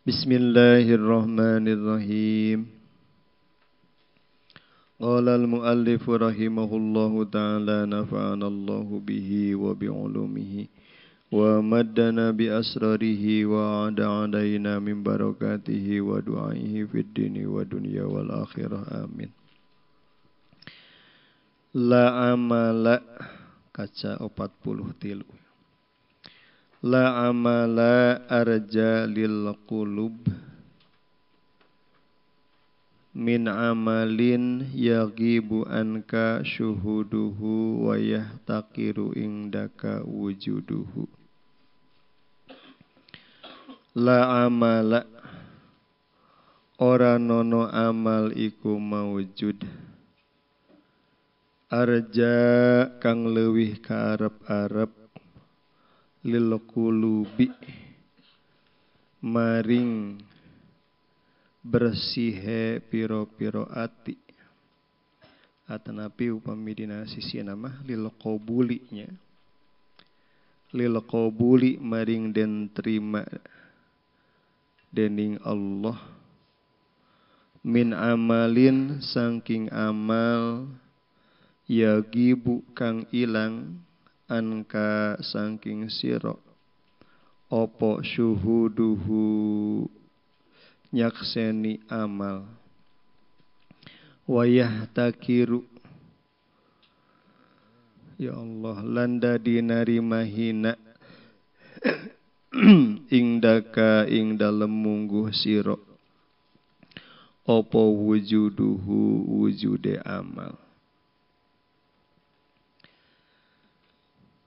Bismillahirrahmanirrahim. Qala al-muallif rahimahullahu ta'ala nafa'ana Allahu bihi wa bi'ulumihi wa maddana bi asrarihi wa ada alaina min barakatihi wa du'aihi fid dini wa dunya wal akhirah amin. La amala kaca 43. La amala arja lil qulub min amalin yaghibu anka syuhuduhu wa yahtaqiru indaka wujuduhu. La amala ora nono amal iku maujud arja kang leuwih kaarep-arep lil qulubi maring bersihe piro-piro ati atanapi upami dina sisi nama lil qabulinya lil qabuli maring den terima dening Allah min amalin saking amal yagibu kang ilang anka saking siro opo syuhuduhu nyakseni amal wayah takiru ya Allah landa dinarima hina ingdaka ing dalem mungguh siro opo wujuduhu wujude amal.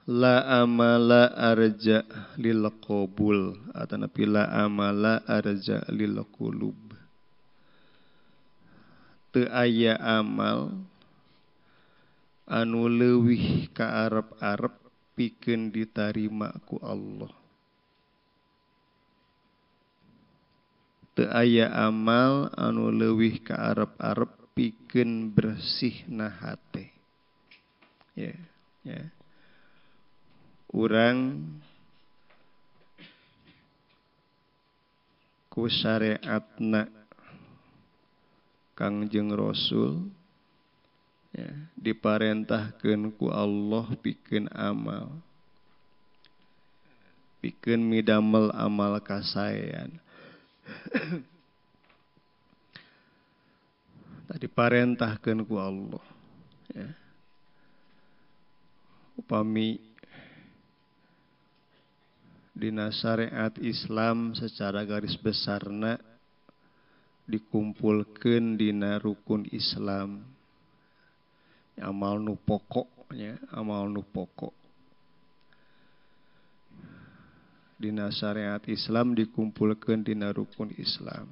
La amala arja lil qabul atanapi la amala arja lil qulub. Teu aya amal anu leuwih ka arep-arep pikeun ditarima ku Allah. Teu aya amal anu leuwih ka arep-arep pikeun bersihna hate. Ya, ya. Urang ku syariatna Kangjeng Rasul ya, diparentahkeun ku Allah pikeun amal. Pikeun midamel amal kasaean. Tadi parentahkeun ku Allah ya. Upami dina syariat Islam secara garis besarna dikumpulkeun dina rukun Islam. Amal nu pokoknya, amal nu pokok. Dina syariat Islam dikumpulkeun dina rukun Islam.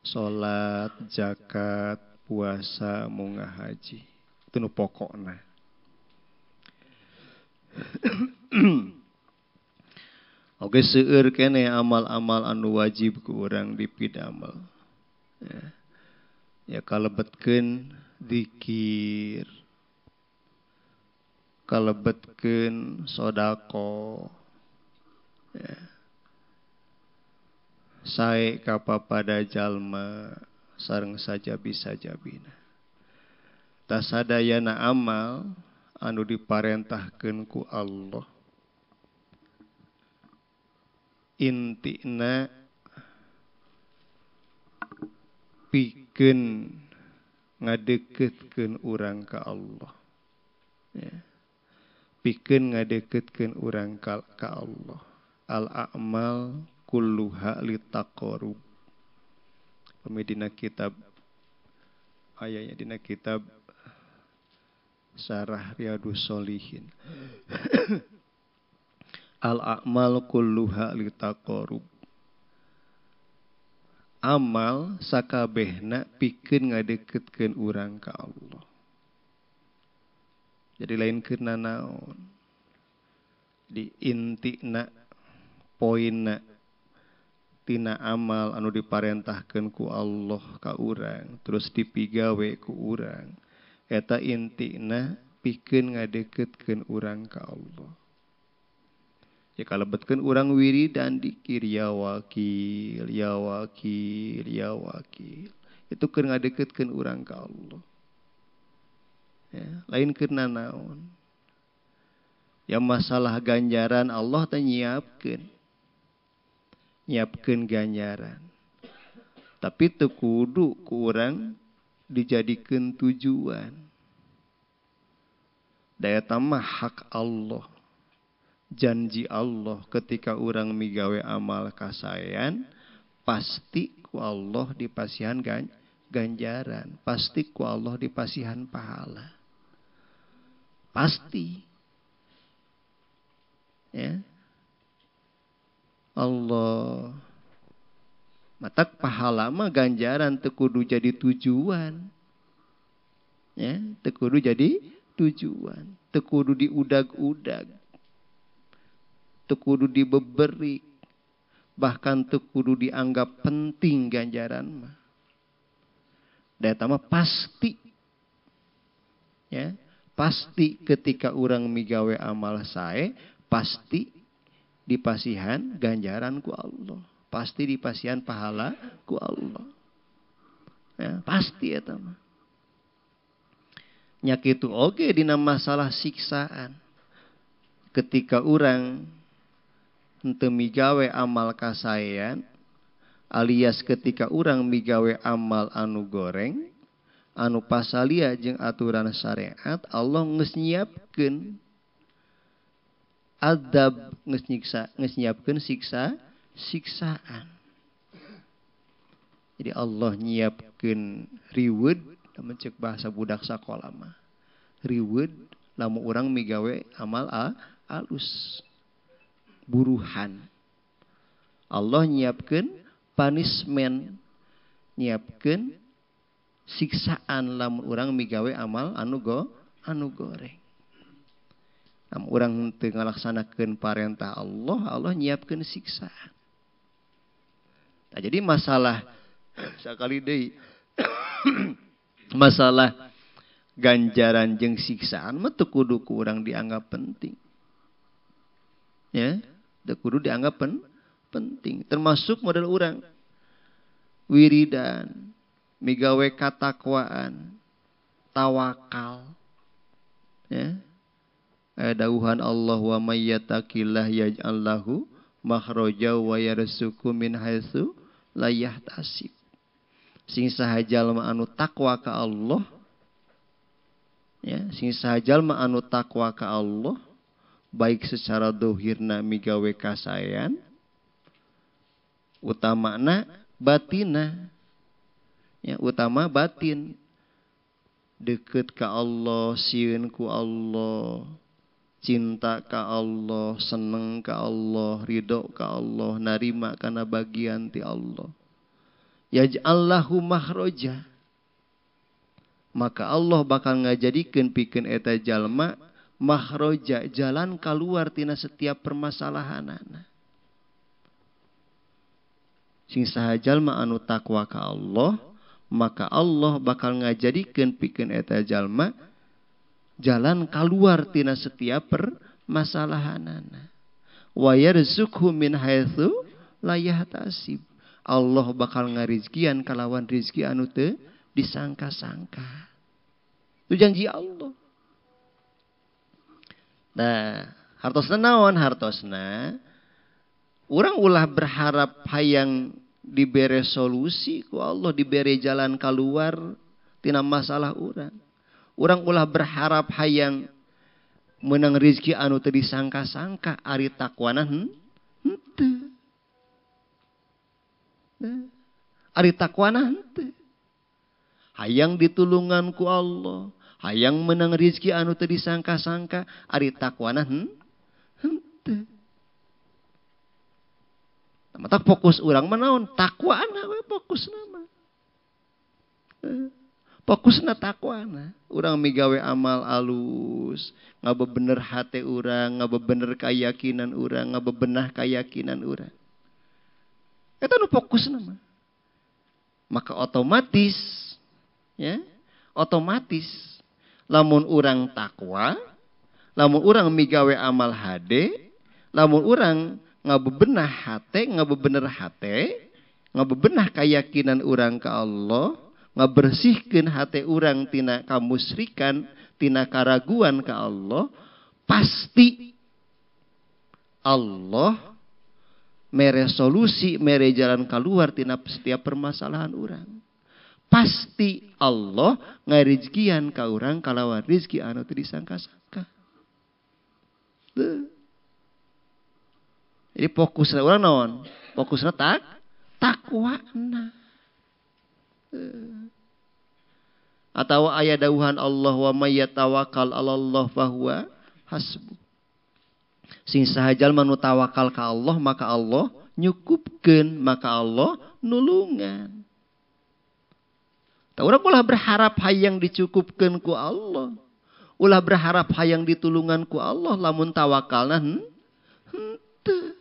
Salat, zakat, puasa, munggah haji. Itu nu pokokna. Oke seueur kene amal-amal anu wajib ku urang dipidamel. Ya kalebetkeun zikir. Kalebetkeun sodako. Ya. Sae ka papada jalma sareng sajabi-sajabina. Tasadayana amal anu diparentahkeun ku Allah. Intina pikeun ngadeukeutkeun urang ka Allah. Ya. Pikeun ngadeukeutkeun urang ka Allah. Al-a'mal kulluha litaqarrub. Pemidina kitab ayatnya dina kitab Syarah Riyadhus Shalihin. Al-a'mal kulluha litaqarrub. Amal sakabehna pikeun ngadeukeutkeun urang ka Allah. Jadi lain keuna naon. Di intina poinna tina amal anu diparentahkeun ku Allah ka urang terus dipigawe ku urang eta intina pikeun ngadeukeutkeun urang ka Allah. Ya kalebetkeun urang wiridan dikir ya wakil, ya wakil, ya wakil. Itu keur ngadeukeutkeun urang ka Allah. Ya, lain keur nanaon. Ya masalah ganjaran Allah teh nyiapkeun. Nyiapkeun ganjaran. Tapi teu kudu ku urang dijadikeun tujuan. Daya tamah hak Allah. Janji Allah ketika urang migawe amal kasayan pasti ku Allah dipasihan ganjaran, pasti ku Allah dipasihan pahala. Pasti. Ya. Allah matak pahala mah ganjaran teu kudu jadi tujuan. Ya, teu kudu jadi tujuan, teu kudu diudag-udag. Teu kudu dibeberik, bahkan teu kudu dianggap penting ganjaran mah. Da eta mah pasti. Ya, pasti ketika urang migawe amal sae pasti dipasihan ganjaran ku Allah. Pasti dipasihan pahala ku Allah. Ya, pasti eta mah. Nya kitu oge dina masalah siksaan. Ketika urang henteu migawe amal kasaean alias ketika urang migawe amal anu goreng anu pasalia jeung aturan syariat Allah geus nyiapkeun adab, geus nyiapkeun siksaan. Jadi Allah nyiapkeun riweuд lamun ceuk bahasa budak sakola mah. Riweuд lamun urang migawe amal alus. Buruhan. Allah nyiapkeun punishment, nyiapkeun siksaan lamun urang migawe amal anu goreng. Lamun urang teu ngalaksanakeun parentah Allah, Allah nyiapkeun siksaan. Nah, jadi masalah sakali deui masalah ganjaran jeung siksaan mah teu kudu ku urang dianggap penting. Ya, teu kudu dianggap penting. Termasuk model urang wiridan, migawe katakwaan, tawakal. Ya. Dawuhan Allah wa may yattaqillah yaj'al lahu makhraja wa yarzuqhu min haitsu la yahtasib. Sing saha jalma anu takwa ka Allah, ya, sing saha jalma anu takwa ka Allah, baik secara dohirna migawe kasayan, utamana batina, ya, utama batin, deket ka Allah, sieun ku Allah, cinta ka Allah, seneng ka Allah, ridho ka Allah, narima kana bagian ti Allah. Yaj'allahu makhraja. Maka Allah bakal ngajadikeun pikeun eta jalma makhraja, jalan keluar tina setiap permasalahanana. Sing saha jalma anu takwa ka Allah, maka Allah bakal ngajadikeun pikeun eta jalma jalan keluar tina setiap permasalahanana. Wa yarzuqhu min haitsu la yahtasib. Allah bakal ngarizkian kalawan rizki anu teu disangka-sangka. Itu janji Allah. Nah, hartosna naon hartosna? Urang ulah berharap hayang dibere solusi ku Allah, dibere jalan keluar tina masalah urang. Urang ulah berharap hayang menang rizki anu teu disangka-sangka, ari takwana henteu. Ari takwana henteu. Hayang ditulungan ku Allah, hayang menang rizki anu teu disangka-sangka, ari takwana henteu. Mata fokus urang mah naon? Takwana we fokusna mah. Fokusna takwana. Urang migawe amal alus, ngabebener hate urang, ngabebener keyakinan urang, ngabebenah keyakinan urang. Eta nu fokusna mah. Maka otomatis, ya, otomatis lamun urang takwa, lamun urang migawe amal hade, lamun urang ngabebenah hate, ngabebenah keyakinan urang ka Allah, ngabersihkeun hate urang tina kamusyrikan, tina karaguan ka Allah, pasti Allah mere solusi, mere jalan keluar tina setiap permasalahan urang. Pasti Allah ngarizkian ka urang kalawan rizki anu teu disangka-sangka. Jadi fokusna urang naon? Fokusna takwana. Atau aya dawuhan Allah wa may yatawakkal 'alallah fahuwa hasbuh. Sing saha jalma nu tawakal ka Allah maka Allah nyukupkeun, maka Allah nulungan. Tah urang ulah berharap hayang dicukupkeun ku Allah. Ulah berharap hayang ditulungan ku Allah lamun tawakalna henteu.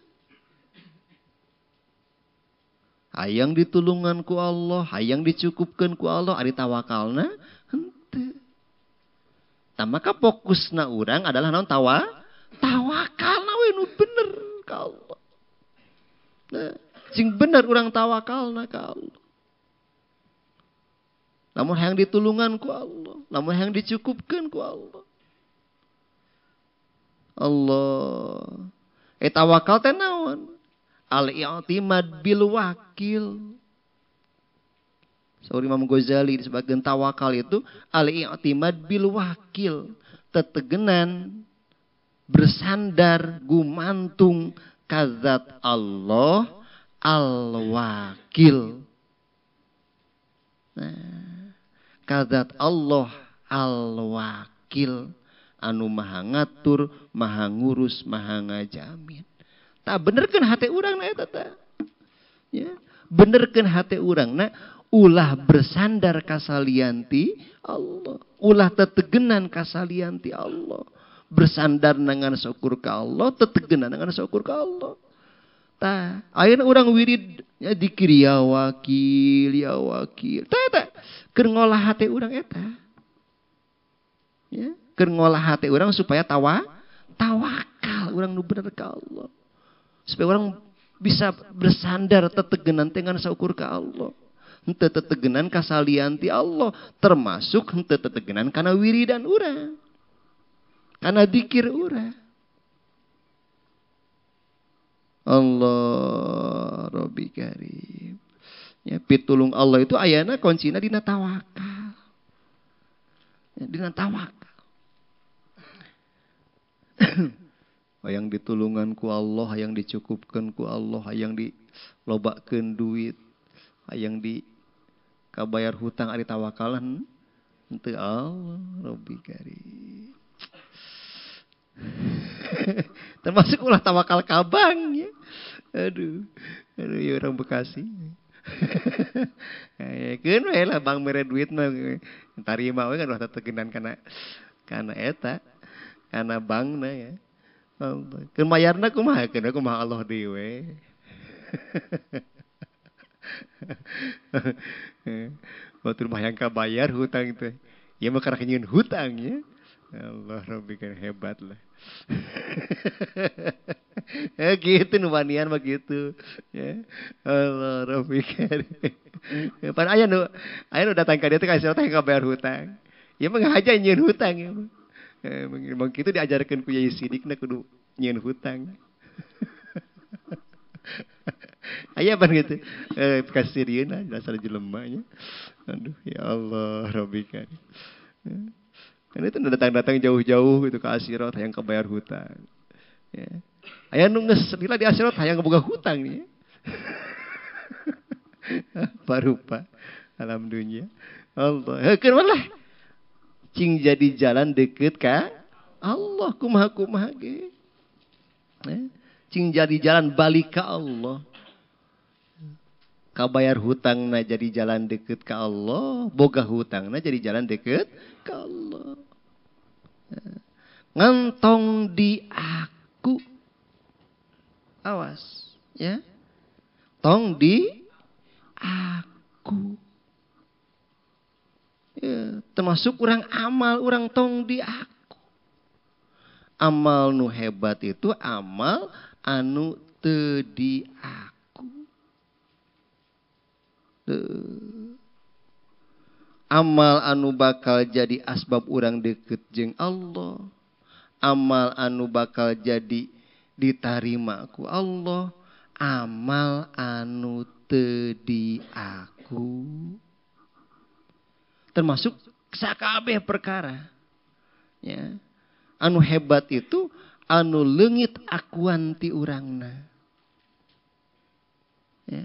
Hayang ditulungan ku Allah, hayang dicukupkeun ku Allah, ari tawakalna henteu. Tah maka fokusna urang adalah naon tawakalna we nu bener ka Allah. Nah, sing bener urang tawakalna ka Allah. Lamun hayang ditulungan ku Allah, lamun hayang dicukupkeun ku Allah. Allah. Tawakal teh naon? Al-i'timad bil wakil. Saur Imam Ghazali disebutkeun tawakal itu al-i'timad bil wakil. Tetegenan bersandar gumantung kazat Allah al-wakil. Nah, kazat Allah al-wakil anu maha ngatur, maha ngurus, maha ngajamin. Tak benerkeun hate urang na eta teh. Ya, benerkeun hate urang na ulah bersandar ka salianti Allah, ulah tetegenan ka salianti Allah. Bersandar nangan syukur ka Allah, tetegenan nangan syukur ka Allah. Tah, ayeuna urang wirid ya dzikir ya wakil. Tah keur ngolah hate urang eta. Ya, keur ngolah hate urang supaya tawakal urang nu bener ka Allah. Supaya orang bisa bersandar tetegenan dengan syukur ka Allah. Henteu tetegenan ka salianti Allah, termasuk henteu tetegenan kana wiridan urang. Kana dzikir urang. Allah Rabbi Karim. Ya, pitulung Allah itu ayana kuncina dina tawakal. Ya, dina tawakal. Hayang ditulungan ku Allah, hayang dicukupkeun ku Allah, hayang dilobakeun duit, hayang dikabayar hutang ari tawakalan henteu Allah Rabbi Karim. Termasuk ulah tawakal ka bank ya. Aduh ya orang Bekasi. Keun we lah bank mere duit mah tarima we kan ulah tetegenan kana eta, kana bankna ya. Keun mayarna kumaha Allah dewe. Batur mah yang kabayar hutang teh. Ya mah karek nyieun hutang ya. Allah Rabbi kan hebat lah. Gitu nu wanian mah gitu. Ya. Allah Rabbi kan. Pan aya nu datang ka dieu teh ka teh kabayar hutang. Ya mah ngahaja nyieun hutang ya. Memang gitu diajarkan ku Yai Sidikna kudu nyieun hutang. Aya ban gitu. Kasirieuna dasar jelema nya. Aduh ya Allah Rabbi kan. Kan itu datang-datang jauh-jauh gitu ke akhirat hayang kebayar hutang. Ya. Aya nu geus lila di akhirat hayang boga hutang nih. Parupa alam dunia. Allah. Heukeun lah. Cing jadi jalan deket ka Allah kumaha ge. Cing jadi jalan balik ka Allah. Kabayar hutangna jadi jalan deket ka Allah, boga hutangna jadi jalan deket ka Allah. Ngantong di aku. Awas, ya. Tong di aku. Ya, termasuk orang amal, orang tong di aku. Amal nu hebat itu amal anu teu di aku. Amal anu bakal jadi asbab urang deket jeung Allah. Amal anu bakal jadi ditarima ku Allah. Amal anu teu di aku. Termasuk sakabeh perkara. Ya. Anu hebat itu anu leungit akuan ti urangna. Ya.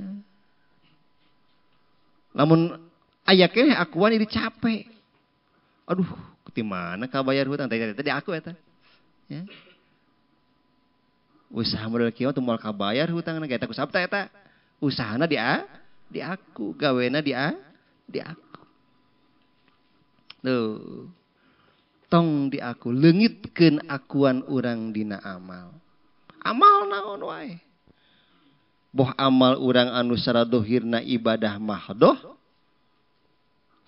Lamun aya keneh akuan ini capek. Aduh, ti mana kabayar hutang tadi aku eta. Ya. Usaha model kieu teu moal kabayar hutangna eta ku sabta eta. Usahana di aku, gawena di aku. Tuh. Tong di aku leungitkeun akuan urang dina amal. Amal naon wae? Boh amal urang anu sara dohirna ibadah mahdoh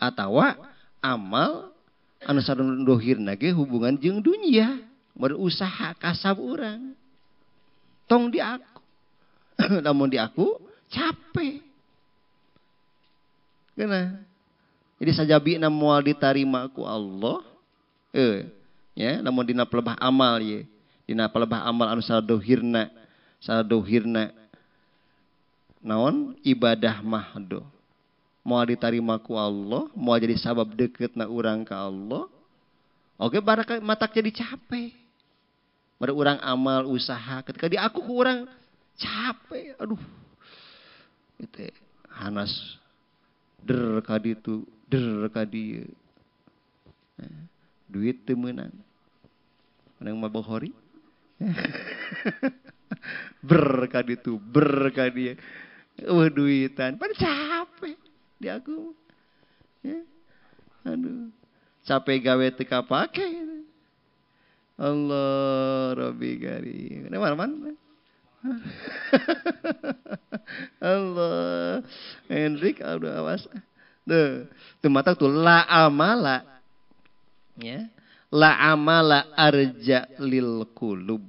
atawa amal anu sara dohirna ge hubungan jeung dunia, berusaha kasab urang. Tong di aku. Namun di aku capek. Kenapa? Jadi sajabina moal ditarima ku Allah. Ya, namun dina pelebah amal ye. Dina pelebah amal anu sadohirna naon ibadah mahdo. Moal ditarima ku Allah, moal jadi sabab deketna urang ka Allah. Oke baraka matak jadi capek. Mari urang amal usaha ketika di aku ku urang capek. Aduh. Itu hanas der ka ditu, der ka dieu. Duit teu meunang. Menang mah bohori. Berkah ditu, berkah dia. Duitan, pan capek di aku. Ya. Aduh. Capek gawe teu kapake. Allah Rabbi karim. Mana? Allah. Hendrik awas. Tuh mata tuh la amala. Ya. La amala arja lil qulub.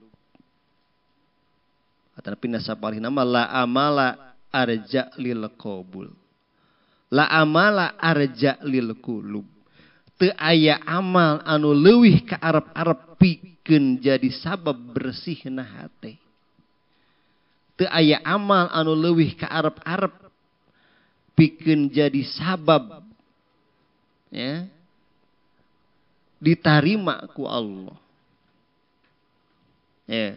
Atau pindah sapalih nama la amala arja lil qabul. La amala arja lil qulub. Teu aya amal anu leuwih ka arep-arep pikeun jadi sabab bersihna hate. Teu aya amal anu leuwih ka arep-arep pikeun jadi sabab ya ditarima ku Allah. Ya,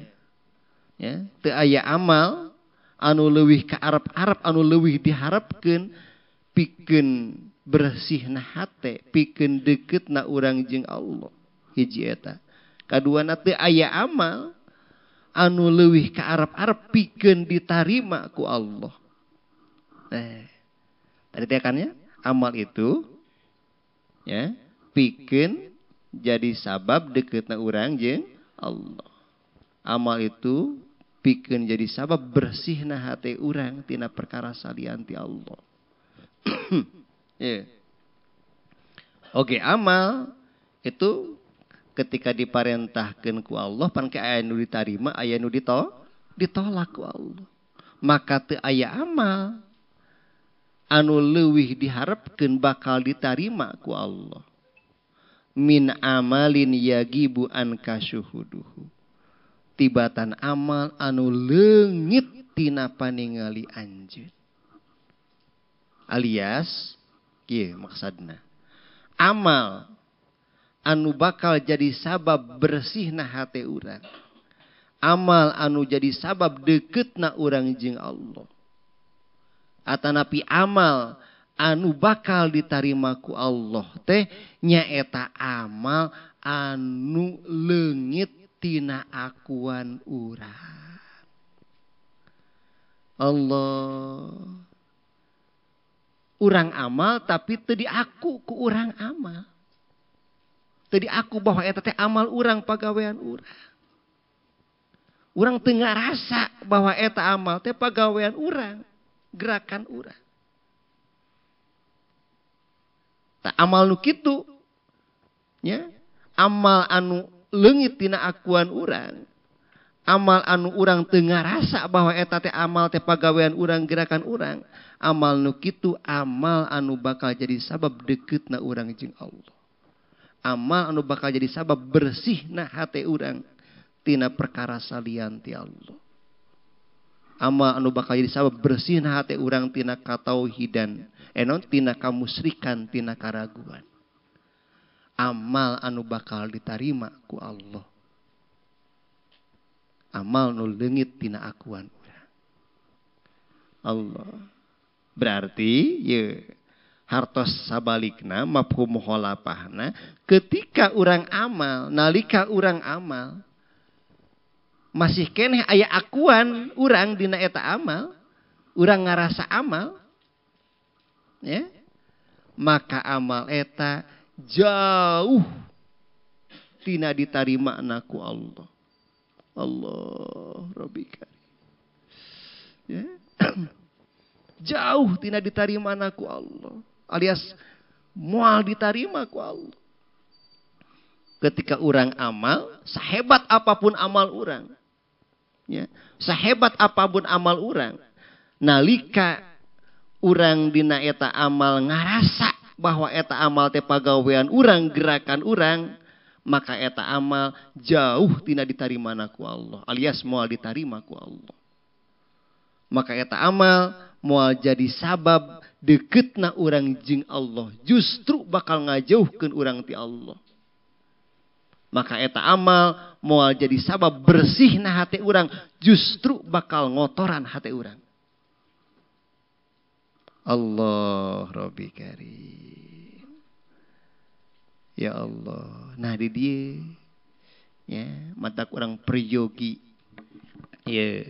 teu aya amal anu leuwih ka arep-arep anu leuwih diharapkeun pikeun bersihna hate, pikeun deketna urang jeung Allah. Hiji eta. Kaduana teu aya amal anu leuwih ka arep-arep pikeun ditarima ku Allah. Tadi tekannya amal itu ya pikeun jadi sabab deketna urang jeung Allah. Amal itu pikeun jadi sabab bersihna hate urang tina perkara salian ti Allah. Yeah. Oke, amal itu ketika diparentahkeun ku Allah pan ke aya nu ditarima, aya nu ditolak ku Allah. Maka teu aya amal anu leuwih diharapkeun bakal ditarima ku Allah. Min amalin yagibu an kasyuhuduhu. Tibatan amal anu leungit tina paningali anjeun. Alias kieu maksudna. Amal anu bakal jadi sabab bersihna hate urang. Amal anu jadi sabab deketna urang jeung Allah. Atanapi amal anu bakal ditarima ku Allah teh nyaeta amal anu leungit tina akuan urang. Allah. Urang amal tapi teu diaku ku urang amal. Teu diaku bahwa eta teh amal urang pagawean urang. Urang teu ngarasa bahwa eta amal teh pagawean urang, gerakan urang. Amal nu kitu ya, amal anu leungit tina akuan urang, amal anu urang teu ngarasa bahwa eta teh amal teh pagawean urang gerakan urang, amal nu kitu amal anu bakal jadi sabab dekeutna urang jeung Allah. Amal anu bakal jadi sabab bersihna hate urang tina perkara salian ti Allah. Amal anu bakal jadi sabab bersihna hate urang tina katauhidan, tina kamusyrikan, tina karaguan. Amal anu bakal ditarima ku Allah. Amal nu leungit tina akuan urang. Allah. Berarti ye hartos sabalikna mafhum mukhalafahna ketika urang amal, nalika urang amal masih keneh aya akuan urang dina eta amal, urang ngarasa amal, ya, maka amal eta jauh tina ditarima ku Allah. Allah Rabbi Karim. Ya. Jauh tina ditarima ku Allah. Alias moal ditarima ku Allah. Ketika urang amal, sahebat apapun amal urang, ya, sahebat apapun amal urang, nalika urang dina eta amal ngarasa bahwa eta amal teh pagawean urang, gerakan urang, maka eta amal jauh tina ditarima ku Allah, alias moal ditarima ku Allah. Maka eta amal moal jadi sabab deketna urang jeung Allah, justru bakal ngajauhkeun urang ti Allah. Maka eta amal moal jadi sabab bersihna hati urang, justru bakal ngotoran hati urang. Allah Rabbi Karim. Ya Allah. Nah di dia, ya, mata urang peryogi, ya,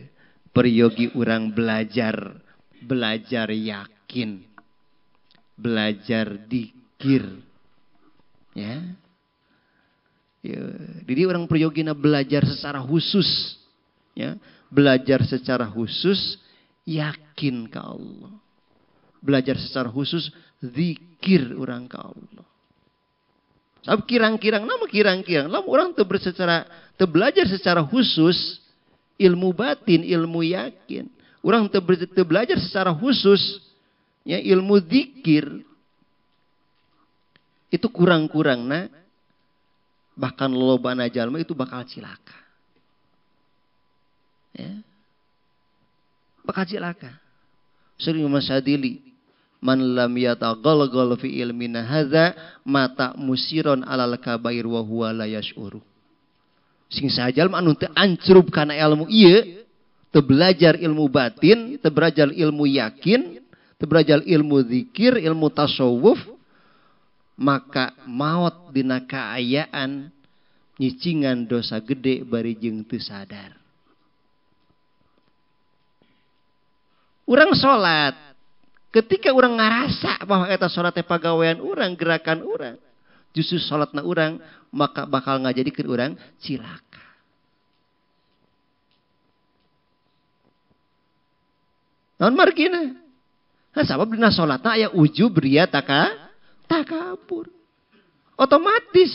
peryogi urang belajar yakin, belajar dikir, ya. Ya, jadi orang priyogina belajar secara khusus, ya, belajar secara khusus yakin ke Allah, belajar secara khusus zikir orang ke Allah. Sabab kirang-kirang, nama kirang-kirang, lamun orang teu belajar secara khusus ilmu batin, ilmu yakin, orang teu belajar secara khusus, ya, ilmu zikir, itu kurang-kurangna bahkan lolobana jalma itu bakal cilaka. Ya. Bakal cilaka. Sering Masyadili, man lam yataghalghal fi ilmina hadza mata musiron alal kabair wa huwa la yash'uru. Sing sajalma anu teu ancrup kana ilmu ieu, teu belajar ilmu batin, teu belajar ilmu yakin, teu belajar ilmu zikir, ilmu tasawuf, maka maot dina kaayaan nyicingan dosa gede bari jeung teu sadar. Urang salat, ketika urang ngarasa bahwa eta salat teh pagawean urang, gerakan urang, justru salatna urang maka bakal ngajadikeun urang cilaka. Naon margina? Nah, sabab dina salatna aya ujub riya takabur. Otomatis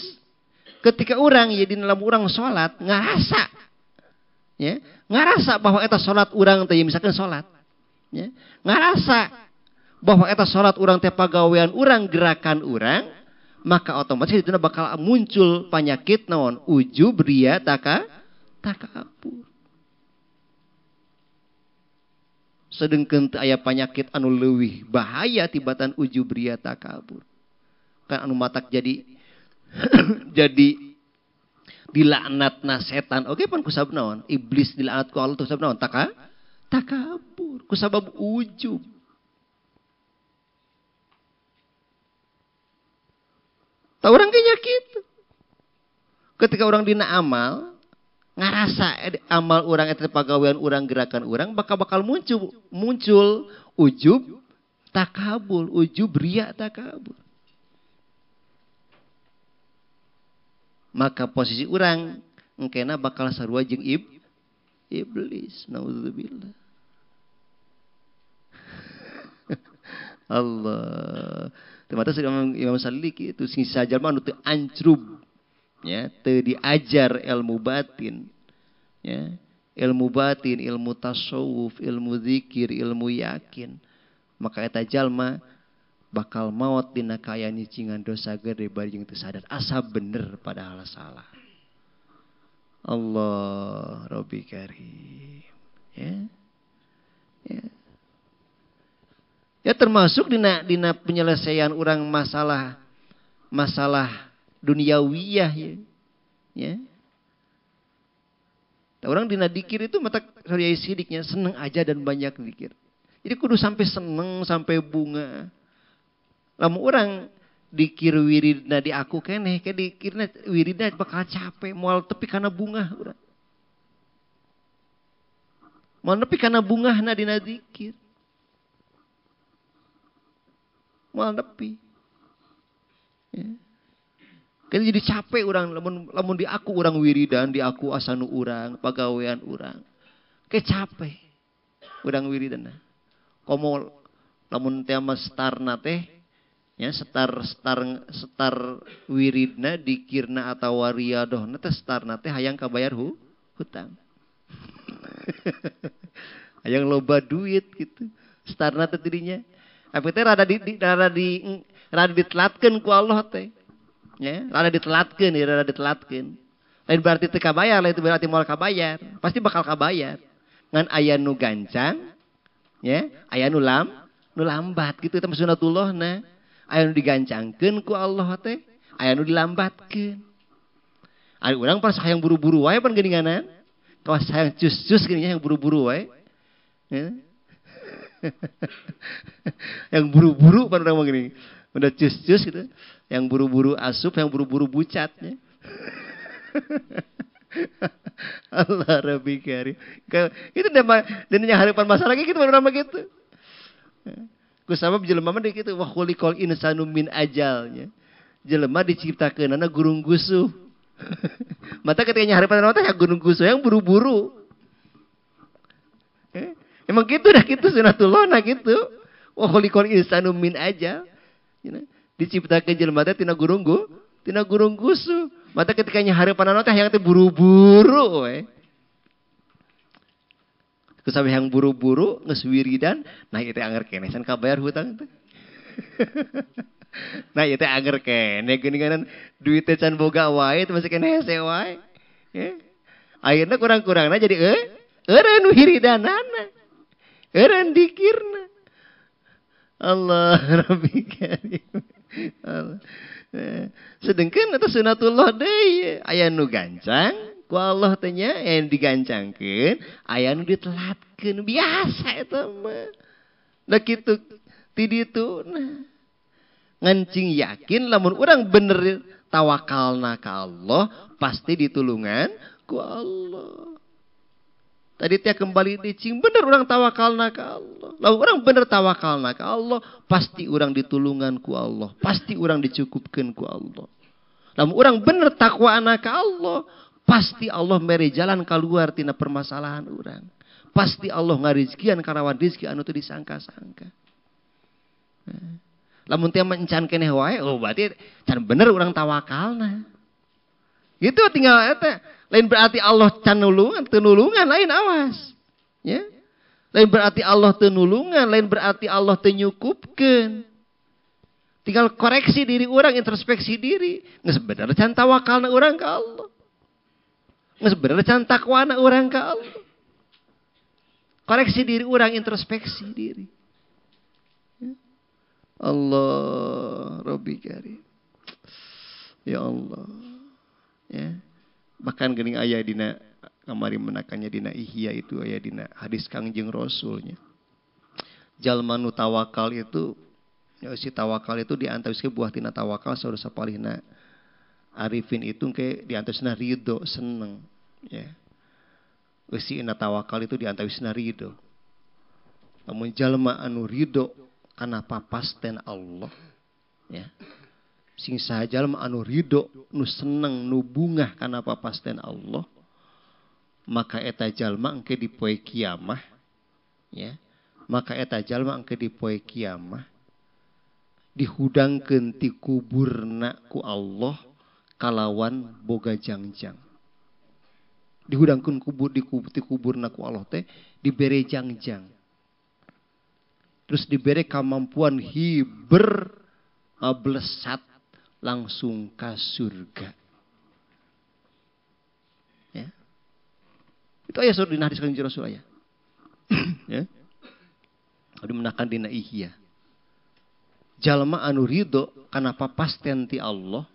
ketika orang ya di dalam orang salat ngarasa, ya, ngarasa bahwa eta salat urang teh misalkan salat, ya, ngarasa bahwa eta salat urang teh pagawean urang, gerakan urang, maka otomatis itu bakal muncul penyakit naon ujub riya takabur. Sedengkeun teu aya penyakit anu leuwih bahaya tibatan ujub riya takabur. Kan anu matak jadi jadi dilaknatna setan oke pan kusabab naon, iblis dilaknat ku Allah tu sabab naon, takabur, kusabab ujub. Tah urang ge nya kitu. Ketika orang dina amal ngarasa amal urang eta pagawean urang, gerakan urang, bakal muncul ujub takabur, ujub riya takabur. Maka posisi urang engkena bakal sarua jeung iblis. Nauzubillah. Allah. Ternyata Imam Salih itu sing sajalma anu teu ancrub Ya, teu diajar ilmu batin. Ya, ilmu batin, ilmu tasawuf, ilmu zikir, ilmu yakin. Maka eta jalma bakal maot dina kaya nyicingan dosa gede bari jeung teu sadar asa bener padahal salah. Allah Rabbi Karim. Ya. Ya. Ya termasuk dina penyelesaian orang masalah duniawiyah ya. Ya. Orang dina dikir itu mata karya sidiknya seneng aja dan banyak dikir. Jadi kudu sampai seneng sampai bunga. Lamun orang dikir wiridna di aku keneh ke dikirna wiridna bakal capek moal tepi kana bunga urang. Moal nepi kana bungahna dina dikir. Moal nepi. Ya. Kan jadi capek orang lamun di aku orang wiridan, di aku asanu urang, pagawean urang. Ke capek. Urang wiridan. Komo lamun teh mah starna teh ya setar wiridna dikirna atawa riyadohna teh starna teh hayang kabayar hutang. Hayang loba duit gitu. Starna teh dirinya. Tapi teh rada ditelatkeun ku Allah teh. Ya, rada ditelatkeun. Lain berarti teu kabayar, lain berarti moal kabayar. Pasti bakal kabayar. Ngan aya nu gancang, ya, aya nu lambat gitu teh sunnatullahna. Aya nu digancangkeun ku Allah teh, aya nu dilambatkeun. Ari urang pas hayang buru-buru wae pan geuninganan. Kawas hayang cus-cus geuning yang buru-buru wae. Ya. Yang buru-buru pan urang mah geuning. Udah cus-cus gitu. Yang buru-buru asup, yang buru-buru bucatnya. Allah Rabbi Karim. Itu dan yang harapan masalah gitu orang begitu. Ku sabab jelema mah kitu wa khuliqal insanu min ajalnya. Jelema diciptakeunana gurung gusuh. Mata ketika harapan orang teh gurung gusuh yang buru-buru. Emang gitu dah gitu sunatullah nah gitu. Wa khuliqal insanu min ajal. Diciptakeun jelema teh tina gurung gusuh. Mata ketika harapan teh yang teh buru-buru we. Kusabe yang buru-buru geus wiridan, nah ieu teh anger keneh can kabayar hutang teh. Nah ieu teh anger keneh geuninganan duit teh can boga wae teh masih keneh hese wae. Ayeuna kurang-kurangna jadi eureun wiridanana. Eureun dikirna. Allah Rabbi Karim. Sedengkeun eta sunatullah deui aya nu gancang ku Allah teh nya yang digancangkeun aya nu ditelatkeun biasa eta mah. Da kitu ti ditu nah ngancing yakin lamun urang bener tawakalna ka Allah pasti ditulungan ku Allah. Tadi teh kembali dicing bener orang tawakalna ka Allah. Lalu orang bener tawakalna ka Allah, pasti orang ditulungan ku Allah, pasti orang dicukupkeun ku Allah. Lalu orang bener takwaana ka Allah, pasti Allah mere jalan keluar tina permasalahan orang. Pasti Allah ngarizkian karawan rizki anu teu disangka-sangka. Lamun teh encan keneh wae, oh berarti can bener orang tawakalna. Gitu tinggal eta. Lain berarti Allah can nulungan, teu nulungan lain awas. Ya. Lain berarti Allah teu nulungan, lain berarti Allah teu nyukupkeun. Tinggal koreksi diri orang, introspeksi diri. Geus bener can tawakalna urang ka Allah. Geus bener can takwana urang ka Allah. Koreksi diri orang, introspeksi diri. Ya. Allah Rabbi Karim. Ya Allah. Ya. Bahkan geuning aya dina kamari menakannya dina Ihya itu aya dina hadis Kangjeng Rasulnya. Jalma nu tawakal itu ya si tawakal itu diantarikeun buah tina tawakal saur sapalihna arifin itu ke diantarikeun ridho seneng ya. Eusina tawakal itu diantarikeun ridho. Lamun jalma anu ridho kana papasten Allah ya. Sing saja jalma anu ridho nu seneng nu bungah kana papasten Allah maka eta jalma engke di poe kiamah ya maka eta jalma engke di poe kiamah dihudangkeun ti kuburna ku Allah kalawan boga jangjang. Dihudangkeun kubur di kuburna ku Allah teh dibere jangjang. Terus dibere kemampuan hiber blesat langsung ke surga. Ya. Itu aya surah dina hadis kanjeng Rasul aya. Ya. Adu menakan dina ihya. Jalma anu ridho kana papasten ti Allah,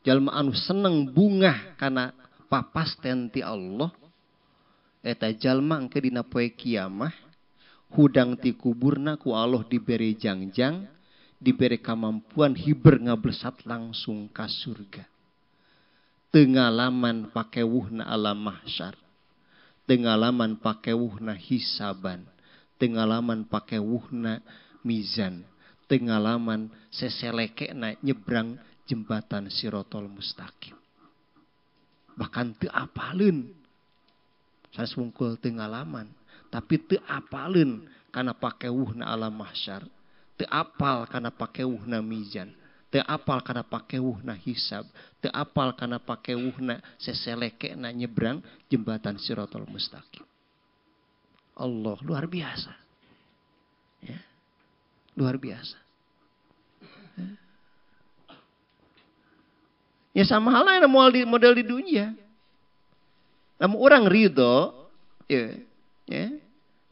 jalma anu seneng bungah kana papasten ti Allah, eta jalma engke dina poe kiamah hudang ti kuburna ku Allah diberi jangjang, diberi kemampuan hiber ngablesat langsung ka surga. Teu ngalaman pakewuhna alam mahsyar, teu ngalaman pakewuhna hisaban, teu ngalaman pakewuhna mizan, teu ngalaman seselekena nyebrang jembatan Sirotol Mustaqim. Bahkan teu apaleun. Sanes wungkul teu ngalaman, tapi teu apaleun kana pakewuhna alam mahsyar, teu apal kana pakewuhna mizan, teu apal kana pakewuhna hisab, teu apal kana pakewuhna seselekena nyebrang jembatan Sirotol Mustaqim. Allah luar biasa. Ya. Luar biasa. Ya sama halnya model di dunia. Namun orang ridho, ya,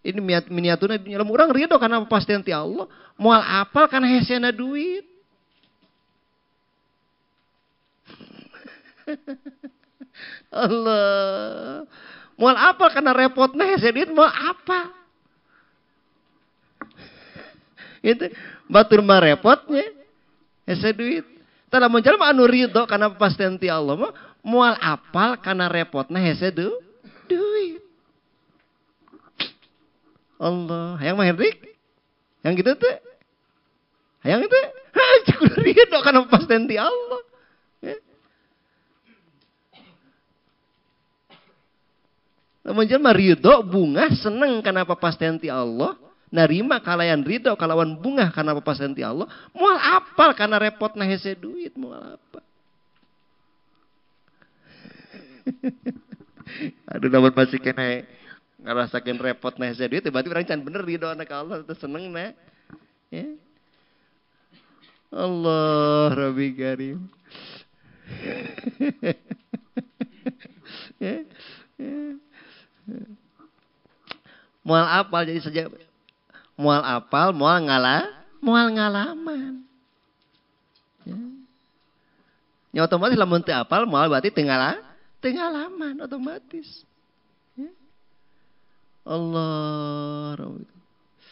ini miniaturnya dunia. Namun orang ridho karena pastian ti Allah, moal apal karena hesena duit. Allah, moal apal karena repotnya hesena duit, moal apa? Itu batur mah repotnya hesena duit. Tara menjelma anu ridho karena pastian ti Allah mah moal apal karena repotna hese duit. Allah, hayang mah Hendrik? Yang gitu teh. Hayang itu? Cukup ridho karena pastian ti Allah. Ya. Lamun jelma ridho bunga seneng karena pastian ti Allah. Narima kalayan ridho kalawan bunga karena papasan ti Allah, moal apal karena repotna hese duit, moal apa? Aduh namun masih kena ngerasakan repotna hese duit, berarti orang can bener ridho anak Allah itu seneng na. Ya. Allah Rabbi Karim. Ya. Moal apal jadi saja. Mual apal, mual ngalaman. Ya. Ya otomatis lamun teu apal, mual berarti teu ngalaman otomatis. Ya. Allah,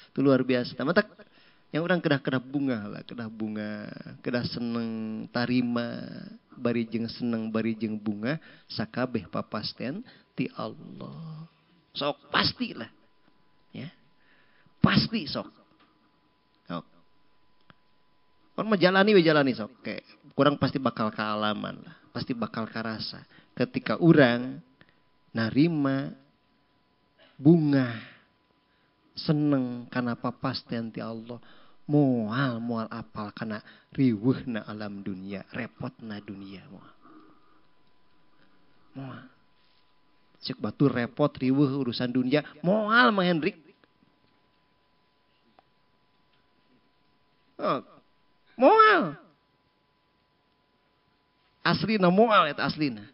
itu luar biasa. Tamatak yang orang kedah bunga lah, kedah seneng tarima, bari jeung seneng, bari jeung bunga, sakabeh papasten ti Allah. Sok pastilah. Ya. Pasti sok. Orang menjalani sok. Kayak kurang pasti bakal kealaman lah. Pasti bakal kerasa. Ketika orang narima bunga seneng karena papastian ti Allah. Moal apal karena riweuhna alam dunia. Repotna dunia. Moal. Cek batu repot riweuh urusan dunia. Moal mah Hendrik. Oh, moal. Aslina moal eta aslina.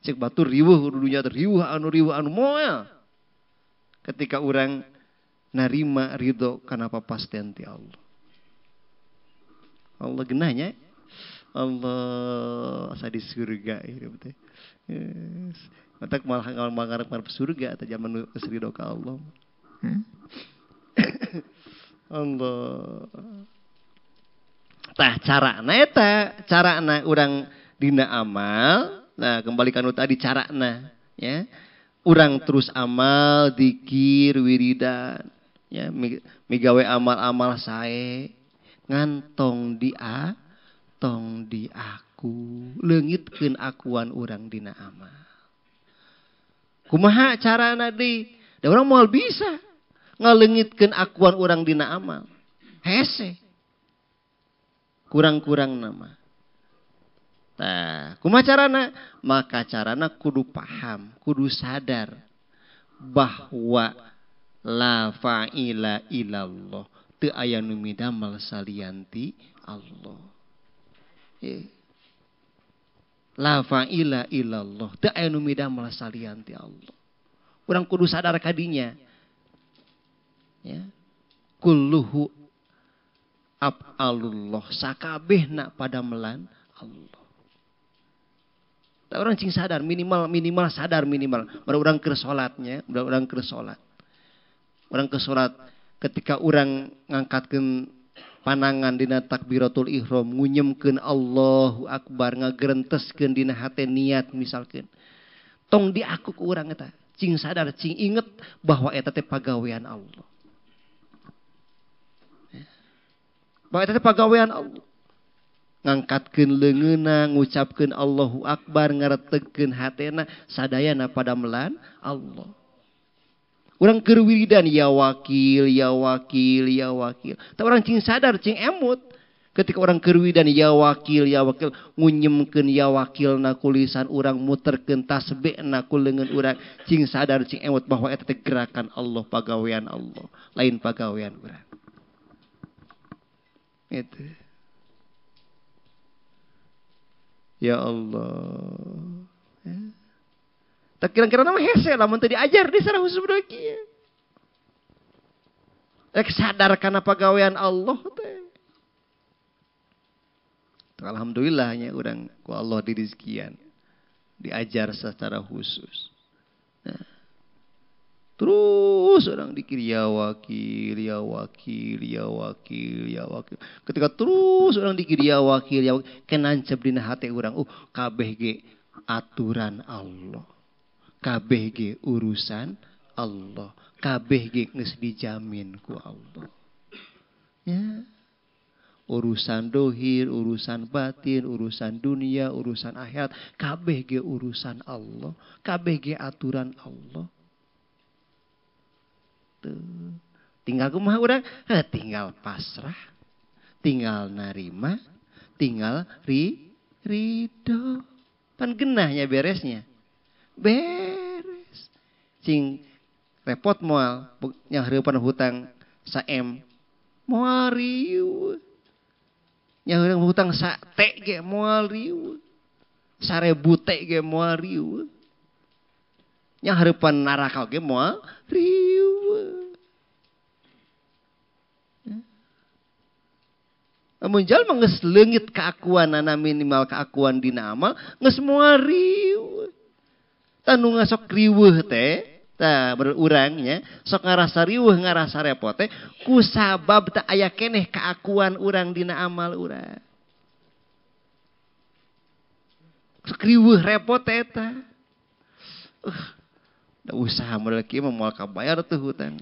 Cek batur riweuh dunya riweuh anu moal. Ketika orang narima ridho kana papastian ti Allah. Allah genahnya. Allah asa di surga hidup teh. Yes. Matak malah ngarep surga atau zaman ridho ka Allah. Allah. Tah carana urang dina amal. Nah, kembali kanu tadi carana, ya. Urang terus amal, zikir, wiridan, ya, migawe amal-amal sae ngantong tong di aku, leungitkeun akuan urang dina amal. Kumaha carana deui? Da urang moal bisa ngaleungitkeun akuan urang dina amal. Hese. Kurang-kurang nama. Nah, kumaha carana? Maka carana kudu paham, kudu sadar bahwa la fa'ila illallah, teu aya nu midamel salianti Allah. La fa'ila illallah, teu aya nu midamel salianti Allah. Urang kudu sadar kadinya. Ya. Kulluhu af'alullah, sakabehna padamelan Allah. Orang cing sadar minimal sadar minimal. Orang keur salatnya, orang keur salat. Orang keur salat ketika orang ngangkatkeun panangan dina takbiratul ihram, ngunyemkeun Allahu Akbar, ngagerenteskeun dina hate niat misalkeun. Tong diakuk urang eta, cing sadar, cing inget bahwa eta teh pagawean Allah. Bahwa eta teh pagawean Allah. Ngangkatkeun leungeunna, ngucapkeun Allahu Akbar, ngaretegkeun hatena, sadayana padamelan Allah. Urang keur wiridan ya wakil, ya wakil, ya wakil. Tah urang cing sadar, cing emut ketika orang keur wiridan ya wakil, ngunyemkeun ya wakilna ku lisan urang, muterkeun tasbihna ku leungeun urang, cing sadar, cing emut bahwa eta teh gerakan Allah, pagawean Allah, lain pagawean urang. Itu. Ya Allah. Ya. Tak kira-kira nama hese lamun teu diajar di sareng khusus budak kieu. Rek sadar kana pagawean Allah teh. Alhamdulillahnya urang ku Allah dirizkian. Diajar secara khusus. Nah. Terus orang dikir ya wakil, ya wakil, ya wakil, ya wakil. Ketika terus orang dikir ya wakil, ya wakil, kenancep dina hati orang. Kabeh ge aturan Allah. Kabeh ge urusan Allah. Kabeh ge geus dijamin ku Allah. Ya. Urusan dohir, urusan batin, urusan dunia, urusan akhirat. Kabeh ge urusan Allah. Kabeh ge aturan Allah. Tinggal kumaha urang? Tinggal pasrah, tinggal narima, tinggal ridho. Pan genahnya beresnya. Beres. Cing repot moal nyahreupan hutang sa-M. Moal riuh. Nyahreupan hutang sa-T ge moal riuh. 1000 T ge moal riuh. Nyahreupan naraka ge moal riuh. Amun jalma geus leungit kaakuanana, minimal kaakuan dina amal, geus moal riuh. Tanu ngasok riweuh teh, tah urang nya, sok ngarasa riweuh, ngarasa repot teh, ku sabab teu aya keneh kaakuan urang dina amal urang. Sok riweuh repot teh eta. Da usaha model kieu mah moal kabayar teh hutang.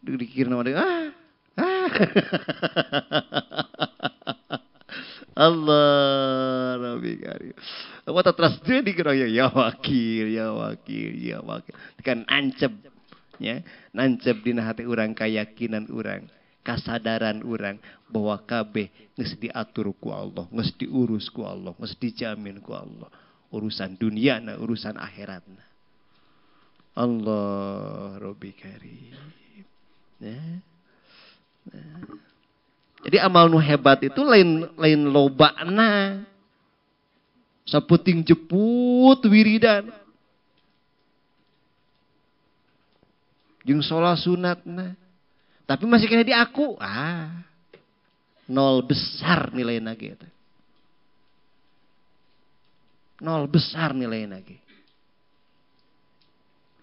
Dikirna mah Allah Rabbi Karim. Apa terus dia dikira ya wakil, ya wakil, ya wakil. Kan ancep, ya, nancep dina hati urang, keyakinan urang, kasadaran urang bahwa kabeh geus diatur ku Allah, geus diurus ku Allah, geus dijamin ku Allah. Urusan dunia, urusan akhiratna. Allah Rabbi Karim. Ya. Nah. Jadi amal nu hebat itu lain lobana. Saputing jeput wiridan. Jeung sholat sunatna. Tapi masih kena di aku. Nol besar nilainya gitu. Nol besar nilainya gitu.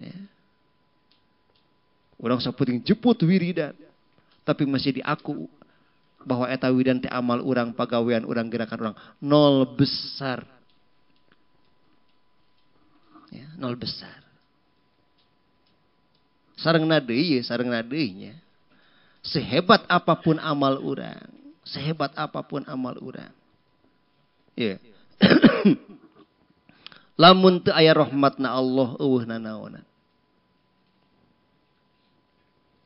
Ya. Orang saputing jeput wiridan. Tapi masih diaku bahwa eta wiridan teh amal urang, pagawean urang, gerakan urang. Nol besar. Ya, nol besar. Sarengna deui nya. Sehebat apapun amal urang, sehebat apapun amal urang. Ya. Lamun teu aya rahmatna Allah eueuhna naonan.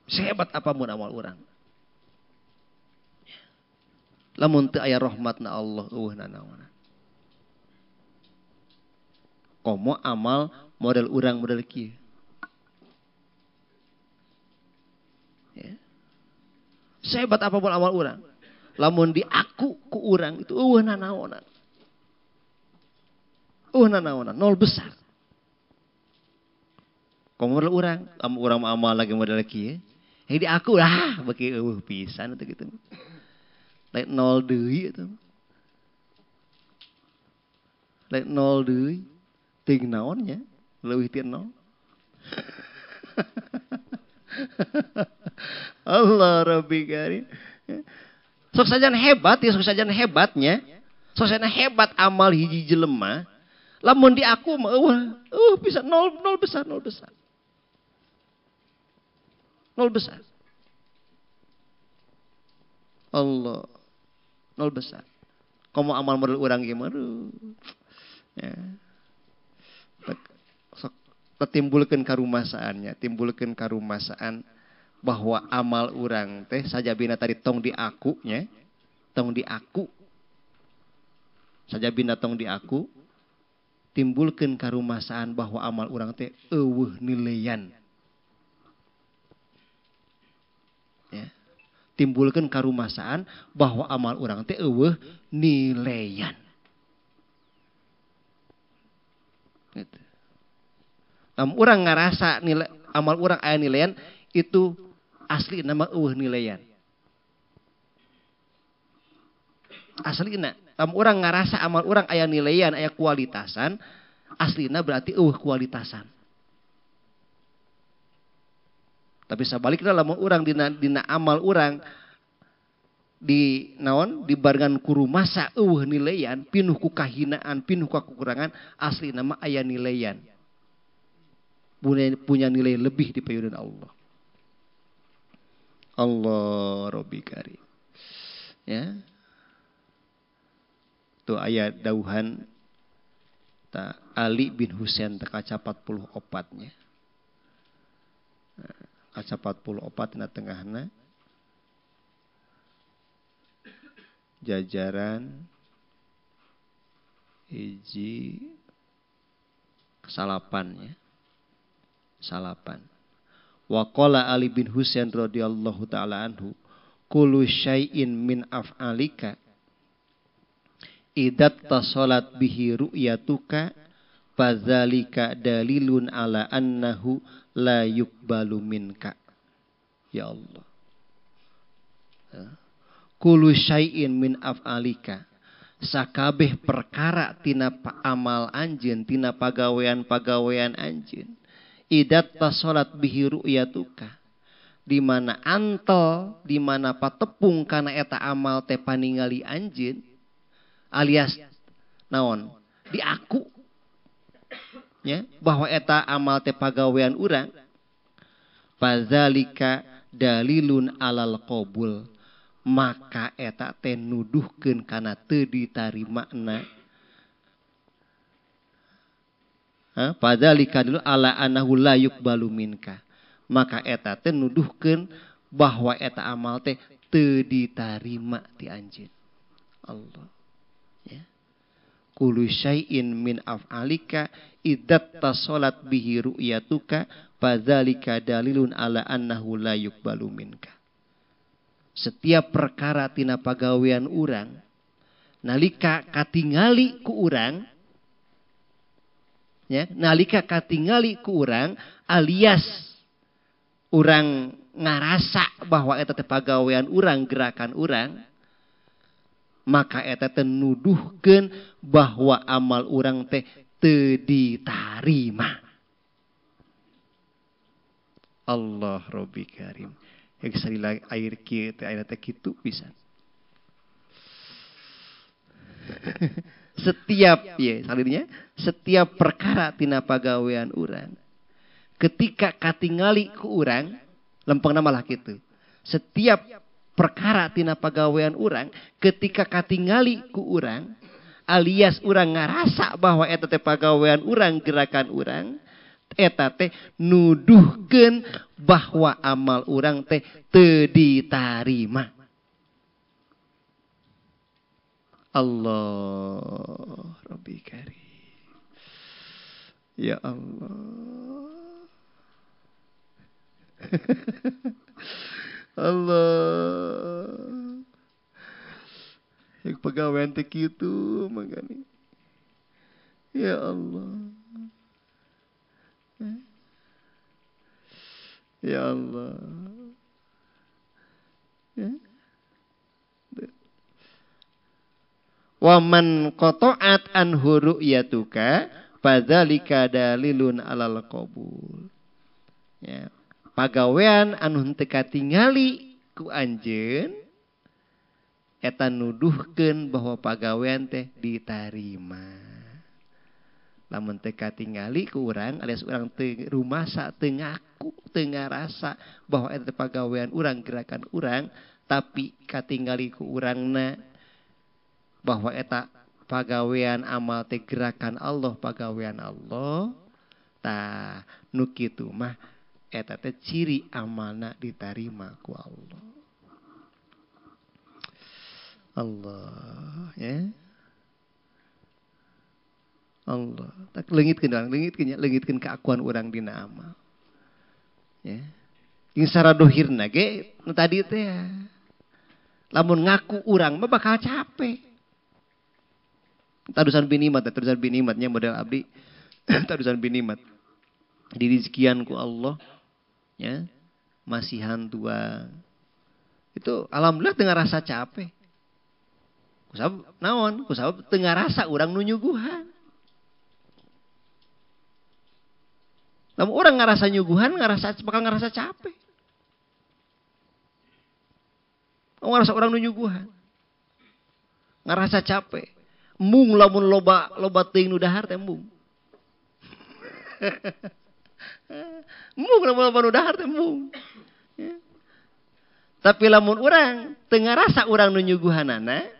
Sehebat apapun amal urang. Lamun teu aya rahmatna Allah eueuhna naon. Komo amal model urang model kieu. Ya. Sehebat apapun amal urang, lamun diaku ku urang itu eueuhna naonan. Eueuhna naonan, nol besar. Komo model urang, urang amal lagi model kieu. Di aku lah beki eueuh pisan atuh gitu. Lain nol deui atuh. Lain nol deui. Ting naonnya? Leuwih ti nol. Allah Rabbi karim. Sok sajan hebat ya, sok sajan hebatnya. Sok sajan hebat amal hiji jelema. Lamun di aku mah bisa nol besar. Nol besar. Allah. Nol besar. Komo amal model urang gimana? Ya. Timbulkeun karumasaannya, timbulkeun karumasaan bahwa amal urang teh sajabina tadi tong diaku nya, tong diaku. Sajabina tong diaku, timbulkeun karumasaan bahwa amal urang teh eueuh nilean. Ya. Timbulkeun karumasaan bahwa amal urang teh eueuh nilean. Gitu. Urang ngarasa nilai amal urang aya nilean itu asli nama eueuh nilean. Aslina urang ngarasa amal urang aya nilean, aya kualitasan, aslina berarti eueuh kualitasan. Tapi sabalikna lamun urang dina amal urang di naon dibarengan ku rumasa eueuh nilean, pinuh ku kahinaan, pinuh ku kekurangan, aslina mah aya nilean. Punya nilai lebih di payudhan Allah. Allah Rabbi karim. Ya. Tuh ayat dauhan ta Ali bin Husain kaca 44-nya. Kaca 44 na tengahna jajaran hiji salapan ya. Salapan. Wa qala Ali bin Husain radhiyallahu taala anhu, kullu syai'in min af'alika idat tasalat bihi ru'yatuka fadzalika dalilun ala annahu la yuqbalu minka. Ya Allah. Kullu syai'in min af'alika, sakabeh perkara tina amal anjeun, tina pagawean-pagawean anjeun. Idat tasolat bihi ru'yatuka, di mana antel, di mana patepung kana eta amal teh paningali anjeun, alias naon? Diaku. Ya, bahwa eta amal teh pagawean urang. Fadzalika dalilun alal qabul. Maka eta teh nuduhkeun kana teu ditarimana. Fadzalika dulu ala anahu la yuqbalu minka. Maka eta teh nuduhkeun bahwa eta amal teh teu ditarima ti anjeun. Allah. Ya. Kullu syai'in min af'alika iddat tasalat bihi ru'yatuka fadzalika dalilun ala annahu la yuqbalu minka. Setiap perkara tina pagawean urang nalika katingali ku urang, ya, nalika katingali ku urang alias urang ngarasa bahwa eta teh pagawean urang, gerakan urang, maka eta teh nuduhkeun bahwa amal urang teh teu ditarima. Allah Rabbi karim. Yang salila air kieu teh ayeuna teh kitu pisan. Setiap ya salirnya, setiap perkara tina pagawean urang ketika katingali ku urang lempengna malah kitu. Setiap perkara tina pagawean urang ketika katingali ku urang alias urang ngarasa bahwa eta teh pagawean urang, gerakan urang, eta teh nuduhkeun bahwa amal urang teh teu ditarima. Allah Rabbi Karim. Ya Allah. Allah. Yang pegawai teh kitu mangani. Ya Allah. Ya Allah. Ya. Wa man qata'at anhu ru'yatuka fadzalika dalilun alal qabul. Ya. Pagawean anu henteu katingali ku anjeun eta nuduhkeun bahwa pagawean teh ditarima. Lamun teu katingali ku urang alias urang teu rumasa teu ngaku teu ngarasa bahwa eta pagawean urang gerakan urang tapi katingali ku urangna bahwa eta pagawean amal teh gerakan Allah pagawean Allah tah nu kitu mah eta teh ciri amalna ditarima ku Allah. Allah ya. Allah tak leungitkeun keakuan urang dina amal. Ya. Jeung saradohirna ge nu tadi teh lamun ngaku urang mah bakal capek. Tadusan binimatnya model abdi. Tadusan binimat. Dirizikian ku Allah. Ya. Masihan tua. Itu alhamdulillah teu ngarasa capek. Kusabab naon? Kusabab teu ngarasa urang nu nyuguhan. Lamun urang ngarasa nyuguhan, bakal ngarasa capek. Ngarasa urang nu nyuguhan. Ngarasa capek. Mung lamun loba teuing nu dahar teh mung. Mung lamun loba nu dahar teh mung. Ya. Tapi lamun urang teu ngarasa urang nu nyuguhanana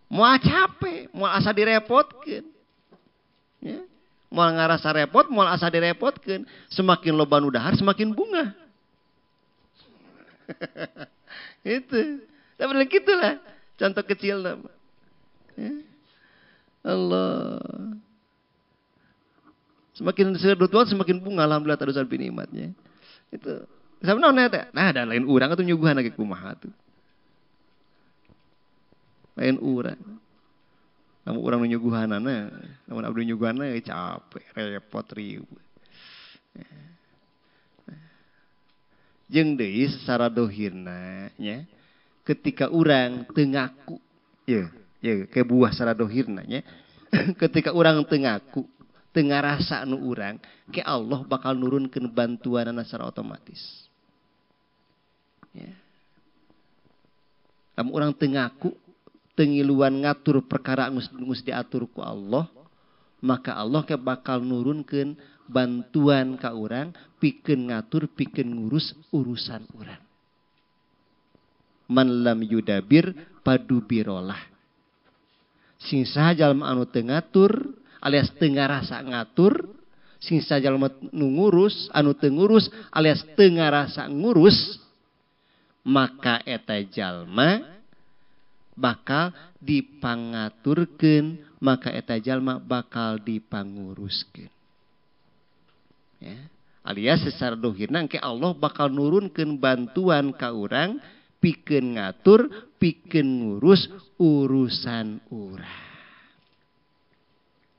moal capek, moal asa direpotkeun. Ya. Moal ngarasa repot, moal asa direpotkeun. Semakin loba nu dahar semakin bunga. Itu. Tapi gitulah contoh kecil nama. Ya. Allah. Semakin sedot semakin bunga alhamdulillah tadusan binimatnya. Itu. Sama naon eta? Nah, ada lain urang atuh nyuguhan lagi kumaha tuh. Lain urang. Lamun urang nu nyuguhanana, lamun abdi nyuguhanna capek, repot rieu. Jeung deui secara dohirna nya, ketika urang teu ngaku, ya ke buah secara dohirna nya. Ketika urang teu ngaku, teu ngarasa nu urang, ke Allah bakal nurunkeun bantuanana secara otomatis. Ya. Lamun urang teu ngaku, teu ngiluan ngatur perkara geus diatur ku Allah, maka Allah ke bakal nurunkeun bantuan ka urang pikeun ngatur, pikeun ngurus urusan urang. Man lam yudabir padubirolah. Sing saha jalma anu teu ngatur alias teu ngarasa ngatur, sing saha jalma nu ngurus anu teu ngurus alias teu ngarasa ngurus, maka eta jalma bakal dipangaturkeun, maka eta jalma bakal dipanguruskeun. Ya, alias secara dohirna engke Allah bakal nurunkeun bantuan ka urang pikeun ngatur, pikeun ngurus urusan urang.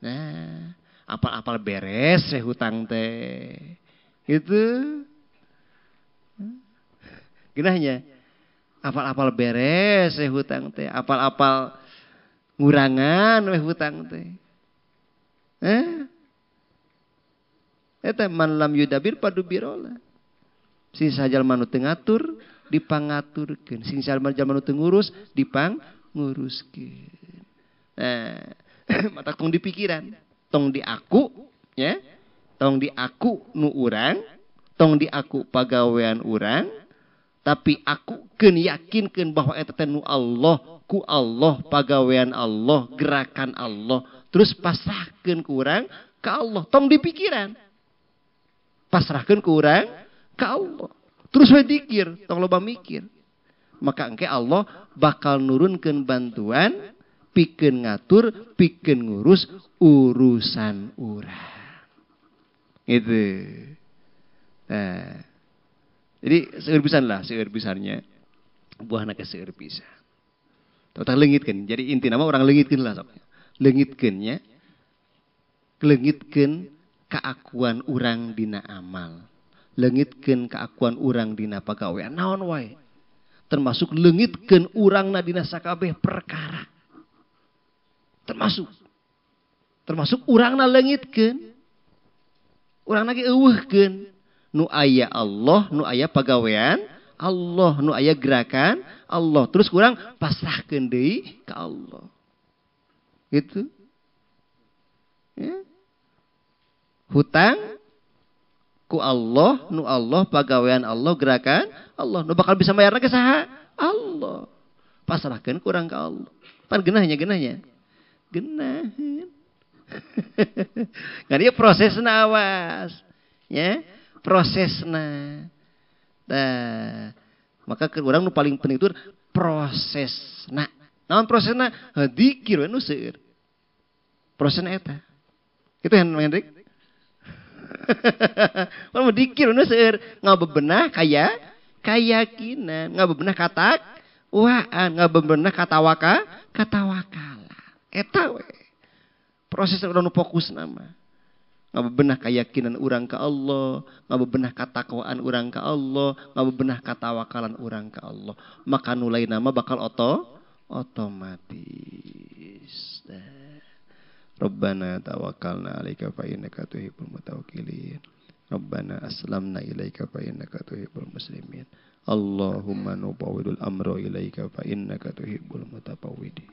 Nah, apal-apal beres hutang teh. Gitu. Ginahnya. Apal-apal beres hutang teh, apal-apal ngurangan hutang teh. Eta man lam yudabir padubirola. Sing sajalma nu teu ngatur dipangaturkeun, sing sajalma nu teu ngurus dipanguruskeun. Nah, mata tong dipikiran, tong diaku ya, tong diaku nu urang, tong diaku pagawean urang, tapi aku keun yakinkeun bahwa eta teh nu Allah, ku Allah, pagawean Allah, gerakan Allah, terus pasrahkeun ku urang ka Allah, tong dipikiran. Pasrahkeun ku urang ka Allah. Terus we dikir, tong loba mikir. Maka engke Allah bakal nurunkeun bantuan pikeun ngatur, pikeun ngurus urusan urang. Gitu. Nah, jadi seueur pisan lah, seueur pisannya buahna ke seueur pisan. Tah leungitkeun. Jadi inti nama orang leungitkeun lah sok. Leungitkeun nya. Leungitkeun kaakuan urang dina amal. Leungitkeun kaakuan urang dina pagawean naon wae. Termasuk leungitkeun urangna dina sakabeh perkara. Termasuk urangna leungitkeun. Urangna ge euweuhkeun. Nu aya Allah, nu aya pagawean Allah, nu aya gerakan Allah. Terus kurang pasrahkeun deui ka Allah. Gitu. Ya. Hutang ku Allah, nu Allah pagawean Allah, gerakan Allah. Nu bakal bisa mayarna ke saha? Allah. Pasrahkeun kurang ka Allah. Pan geunahnya. Geunaheun. Kan ieu prosesna awas. Ya. Prosesna. Nah, maka urang nu paling penting itu prosesna. Naon prosesna? Dzikir we nu seueur. Prosesna eta. Kitu Hendrik. Mun dzikir nu seueur ngabebenah kayakinan, ngabebenah katakwaan, ngabebenah katawakalan. Eta we. Proses urang nu fokusna mah. Ngabebenah keyakinan urang ka Allah, ngabebenah katakwaan urang ka Allah, ngabebenah katawakalan urang ka Allah. Maka nu lain nama bakal otomatis. Rabbana tawakkalna 'alaika fa innaka tuhibbul mutawakkilin. Rabbana aslamna ilaika fa innaka tuhibbul muslimin. Allahumma nufawwidul amra ilaika fa innaka tuhibbul mutafawwidin.